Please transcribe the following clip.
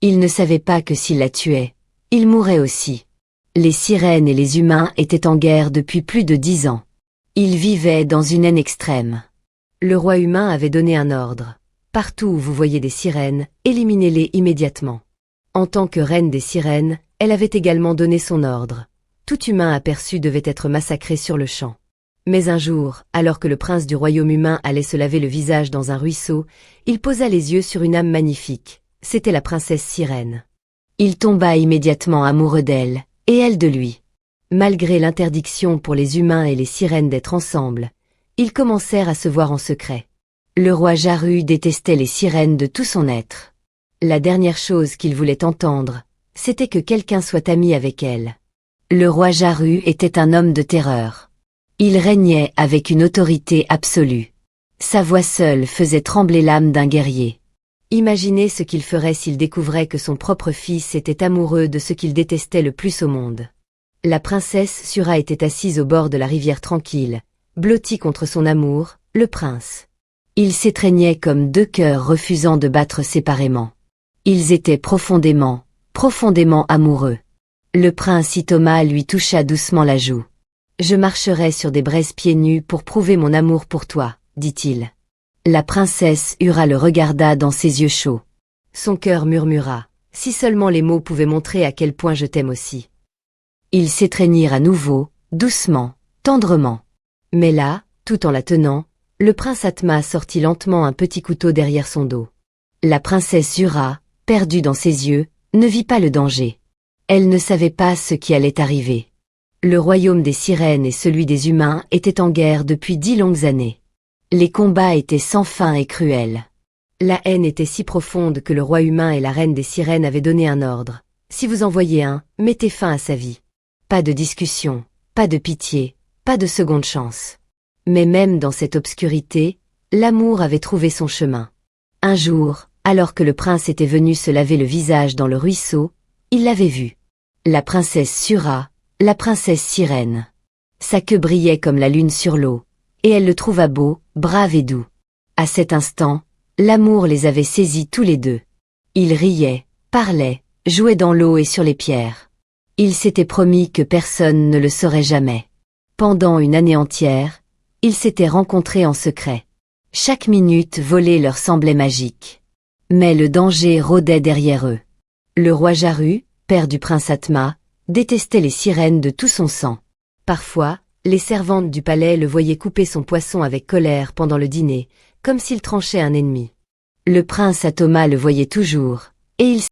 Il ne savait pas que s'il la tuait, il mourrait aussi. Les sirènes et les humains étaient en guerre depuis plus de 10 ans. Ils vivaient dans une haine extrême. Le roi humain avait donné un ordre. Partout où vous voyez des sirènes, éliminez-les immédiatement. En tant que reine des sirènes, elle avait également donné son ordre. Tout humain aperçu devait être massacré sur le champ. Mais un jour, alors que le prince du royaume humain allait se laver le visage dans un ruisseau, il posa les yeux sur une âme magnifique. C'était la princesse sirène. Il tomba immédiatement amoureux d'elle, et elle de lui. Malgré l'interdiction pour les humains et les sirènes d'être ensemble, ils commencèrent à se voir en secret. Le roi Jaru détestait les sirènes de tout son être. La dernière chose qu'il voulait entendre, c'était que quelqu'un soit ami avec elle. Le roi Jaru était un homme de terreur. Il régnait avec une autorité absolue. Sa voix seule faisait trembler l'âme d'un guerrier. Imaginez ce qu'il ferait s'il découvrait que son propre fils était amoureux de ce qu'il détestait le plus au monde. La princesse Sura était assise au bord de la rivière tranquille, blottie contre son amour, le prince. Ils s'étreignaient comme deux cœurs refusant de battre séparément. Ils étaient profondément, profondément amoureux. Le prince Itoma lui toucha doucement la joue. « Je marcherai sur des braises pieds nus pour prouver mon amour pour toi, » dit-il. La princesse Ura le regarda dans ses yeux chauds. Son cœur murmura, « Si seulement les mots pouvaient montrer à quel point je t'aime aussi. » Ils s'étreignirent à nouveau, doucement, tendrement. Mais là, tout en la tenant, le prince Atma sortit lentement un petit couteau derrière son dos. La princesse Ura, perdue dans ses yeux, ne vit pas le danger. Elle ne savait pas ce qui allait arriver. Le royaume des sirènes et celui des humains étaient en guerre depuis 10 longues années. Les combats étaient sans fin et cruels. La haine était si profonde que le roi humain et la reine des sirènes avaient donné un ordre. Si vous en voyez un, mettez fin à sa vie. Pas de discussion, pas de pitié, pas de seconde chance. Mais même dans cette obscurité, l'amour avait trouvé son chemin. Un jour, alors que le prince était venu se laver le visage dans le ruisseau, il l'avait vue. La princesse Sura, la princesse sirène. Sa queue brillait comme la lune sur l'eau, et elle le trouva beau, brave et doux. À cet instant, l'amour les avait saisis tous les deux. Ils riaient, parlaient, jouaient dans l'eau et sur les pierres. Ils s'étaient promis que personne ne le saurait jamais. Pendant une année entière, ils s'étaient rencontrés en secret. Chaque minute volée leur semblait magique. Mais le danger rôdait derrière eux. Le roi Jaru, père du prince Atma, détestait les sirènes de tout son sang. Parfois, les servantes du palais le voyaient couper son poisson avec colère pendant le dîner, comme s'il tranchait un ennemi. Le prince Atoma le voyait toujours, et il